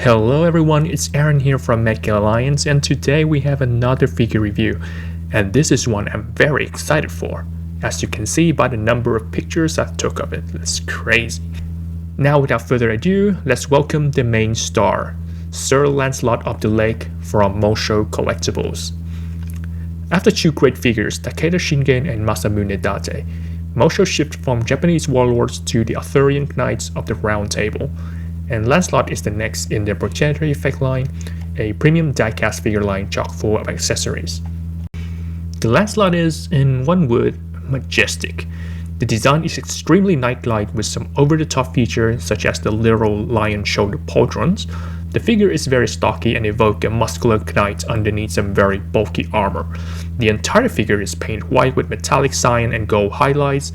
Hello everyone, it's Aaron here from Mecha Alliance, and today we have another figure review, and this is one I'm very excited for, as you can see by the number of pictures I took of it. It's crazy. Now without further ado, let's welcome the main star, Sir Lancelot of the Lake from Moshow Collectibles. After two great figures, Takeda Shingen and Masamune Date, Moshow shifted from Japanese warlords to the Arthurian Knights of the Round Table, and Lancelot is the next in their Progenitor Effect line, a premium die-cast figure line chock full of accessories. The Lancelot is, in one word, majestic. The design is extremely knight-like with some over-the-top features such as the literal lion shoulder pauldrons. The figure is very stocky and evokes a muscular knight underneath some very bulky armor. The entire figure is painted white with metallic cyan and gold highlights.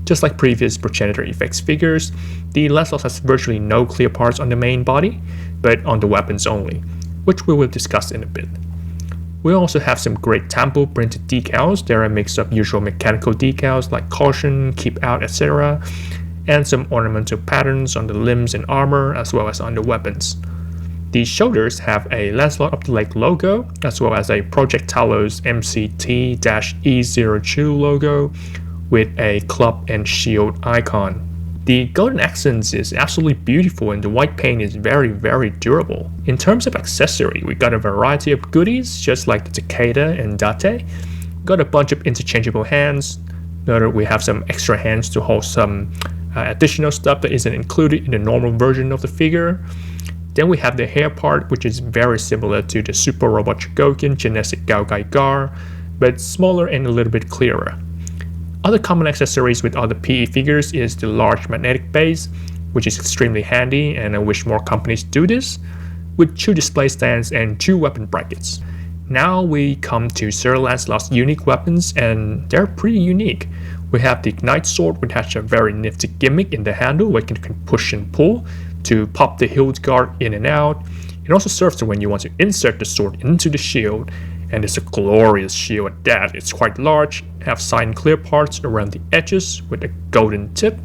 Just like previous Progenitor Effects figures, the Lancelot has virtually no clear parts on the main body, but on the weapons only, which we will discuss in a bit. We also have some great temple printed decals. They're a mix of usual mechanical decals like caution, keep out, etc., and some ornamental patterns on the limbs and armor as well as on the weapons. The shoulders have a Lancelot of the Lake logo as well as a Project Talos MCT-E02 logo with a club and shield icon. The golden accents is absolutely beautiful and the white paint is very durable. In terms of accessory, we got a variety of goodies just like the Takeda and Date. Got a bunch of interchangeable hands. Note we have some extra hands to hold some additional stuff that isn't included in the normal version of the figure. Then we have the hair part, which is very similar to the Super Robot Chogokin Genetic Gaogai Gar, but smaller and a little bit clearer. Other common accessories with other PE figures is the large magnetic base, which is extremely handy and I wish more companies do this, with 2 display stands and 2 weapon brackets. Now we come to Sir Lancelot's unique weapons, and they're pretty unique. We have the Ignite Sword, which has a very nifty gimmick in the handle where you can push and pull to pop the hilt guard in and out. It also serves when you want to insert the sword into the shield, and it's a glorious shield at that. It's quite large, have cyan clear parts around the edges with a golden tip.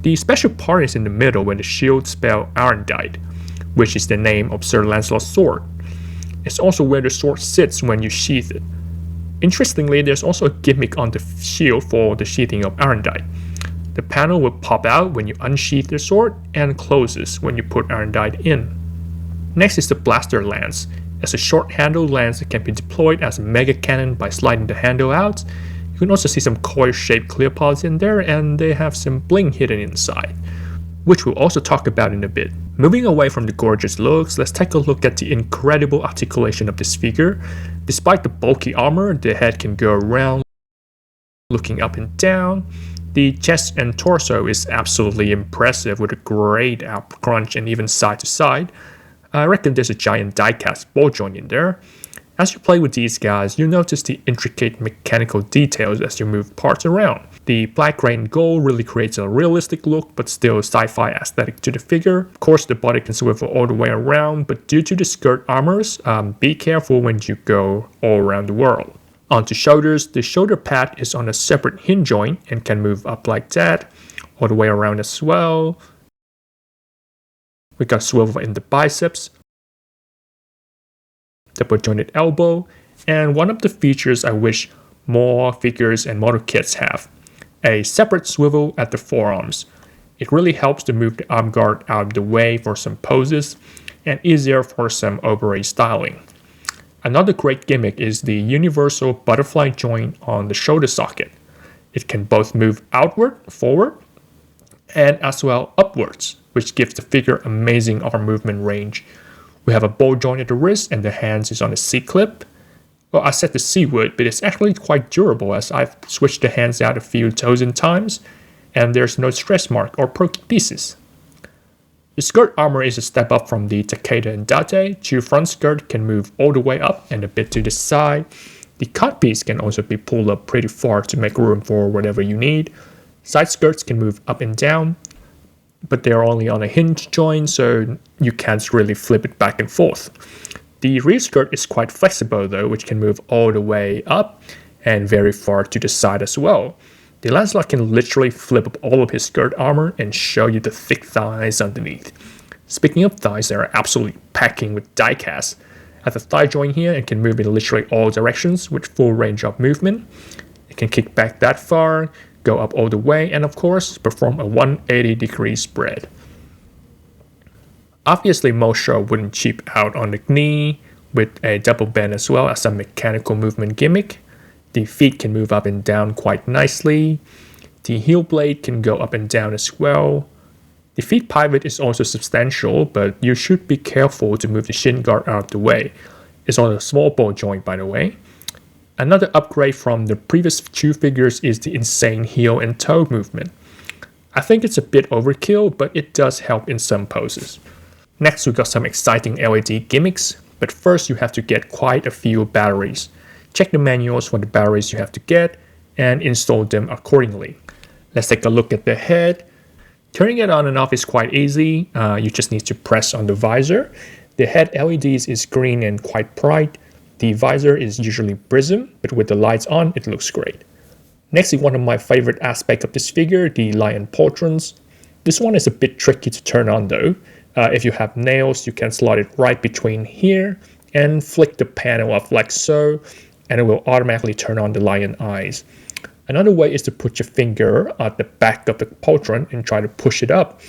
The special part is in the middle where the shield spell Arendite, which is the name of Sir Lancelot's sword. It's also where the sword sits when you sheath it. Interestingly, there's also a gimmick on the shield for the sheathing of Arendite. The panel will pop out when you unsheath the sword and closes when you put Arendite in. Next is the Blaster Lance. It's a short-handled lance that can be deployed as a mega cannon by sliding the handle out. You can also see some coil-shaped clear pods in there, and they have some bling hidden inside, which we'll also talk about in a bit. Moving away from the gorgeous looks, let's take a look at the incredible articulation of this figure. Despite the bulky armor, the head can go around looking up and down. The chest and torso is absolutely impressive with a great out crunch and even side to side. I reckon there's a giant die-cast ball joint in there. As you play with these guys, you'll notice the intricate mechanical details as you move parts around. The black, gray, and gold really creates a realistic look, but still sci-fi aesthetic to the figure. Of course, the body can swivel all the way around, but due to the skirt armors, be careful when you go all around the world. Onto shoulders, the shoulder pad is on a separate hinge joint and can move up like that, all the way around as well. We got swivel in the biceps, double jointed elbow, and one of the features I wish more figures and model kits have, a separate swivel at the forearms. It really helps to move the arm guard out of the way for some poses and easier for some overlay styling. Another great gimmick is the universal butterfly joint on the shoulder socket. It can both move outward, forward, and as well upwards, which gives the figure amazing arm movement range. We have a ball joint at the wrist and the hands is on a C-clip. Well, I said the C-wood, but it's actually quite durable as I've switched the hands out a few dozen times and there's no stretch mark or broken pieces. The skirt armor is a step up from the Takeda and Date. 2 front skirt can move all the way up and a bit to the side. The cut piece can also be pulled up pretty far to make room for whatever you need. Side skirts can move up and down, but they're only on a hinge joint, so you can't really flip it back and forth. The rear skirt is quite flexible though, which can move all the way up and very far to the side as well. The Lancelot can literally flip up all of his skirt armor and show you the thick thighs underneath. Speaking of thighs, they are absolutely packing with diecast. At the thigh joint here, it can move in literally all directions with full range of movement. It can kick back that far, go up all the way, and of course, perform a 180-degree spread. Obviously, Moshow wouldn't cheap out on the knee with a double bend as well as a mechanical movement gimmick. The feet can move up and down quite nicely. The heel blade can go up and down as well. The feet pivot is also substantial, but you should be careful to move the shin guard out of the way. It's on a small ball joint, by the way. Another upgrade from the previous two figures is the insane heel and toe movement. I think it's a bit overkill, but it does help in some poses. Next, we got some exciting LED gimmicks, but first you have to get quite a few batteries. Check the manuals for the batteries you have to get and install them accordingly. Let's take a look at the head. Turning it on and off is quite easy. You just need to press on the visor. The head LEDs is green and quite bright. The visor is usually prism, but with the lights on, it looks great. Next is one of my favorite aspects of this figure, the lion patrons. This one is a bit tricky to turn on though. If you have nails, you can slot it right between here and flick the panel off like so, and it will automatically turn on the lion eyes. Another way is to put your finger at the back of the patron and try to push it up,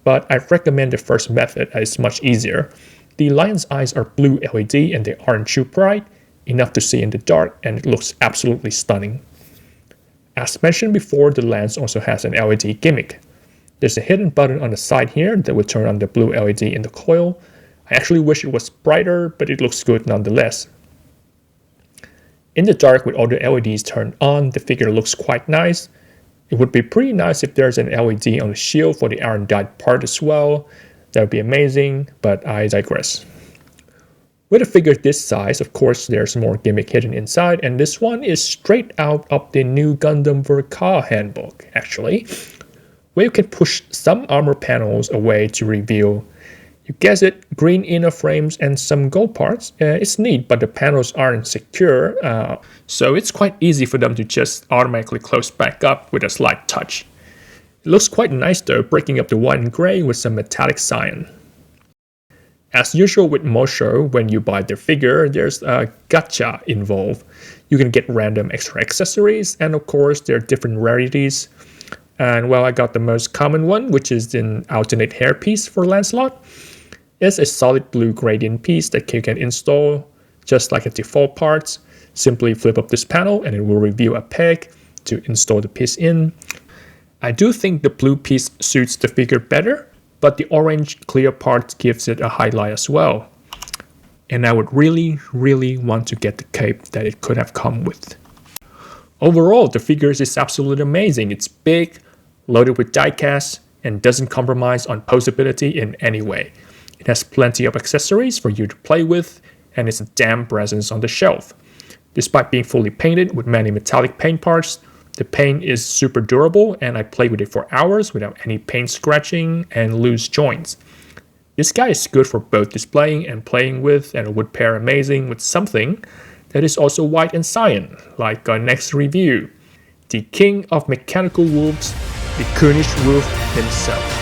but I recommend the first method as it's much easier. The lion's eyes are blue LED and they aren't too bright, enough to see in the dark, and it looks absolutely stunning. As mentioned before, the lens also has an LED gimmick. There's a hidden button on the side here that will turn on the blue LED in the coil. I actually wish it was brighter, but it looks good nonetheless. In the dark, with all the LEDs turned on, the figure looks quite nice. It would be pretty nice if there's an LED on the shield for the iron dyed part as well. That would be amazing, but I digress. With a figure this size, of course, there's more gimmick hidden inside, and this one is straight out of the new Gundam Verka handbook, actually, where you can push some armor panels away to reveal, you guess it, green inner frames and some gold parts. It's neat, but the panels aren't secure, so it's quite easy for them to just automatically close back up with a slight touch. It looks quite nice though, breaking up the white and gray with some metallic cyan. As usual with Moshow, when you buy their figure, there's a gacha involved. You can get random extra accessories, and of course there are different rarities. And well, I got the most common one, which is an alternate hairpiece for Lancelot. It's a solid blue gradient piece that you can install just like a default parts. Simply flip up this panel and it will reveal a peg to install the piece in. I do think the blue piece suits the figure better, but the orange clear part gives it a highlight as well. And I would really want to get the cape that it could have come with. Overall, the figure is absolutely amazing. It's big, loaded with diecast, and doesn't compromise on posability in any way. It has plenty of accessories for you to play with, and it's a damn presence on the shelf. Despite being fully painted with many metallic paint parts, the paint is super durable, and I played with it for hours without any paint scratching and loose joints. This guy is good for both displaying and playing with, and it would pair amazing with something that is also white and cyan, like our next review, the king of mechanical wolves, the König Wolf himself.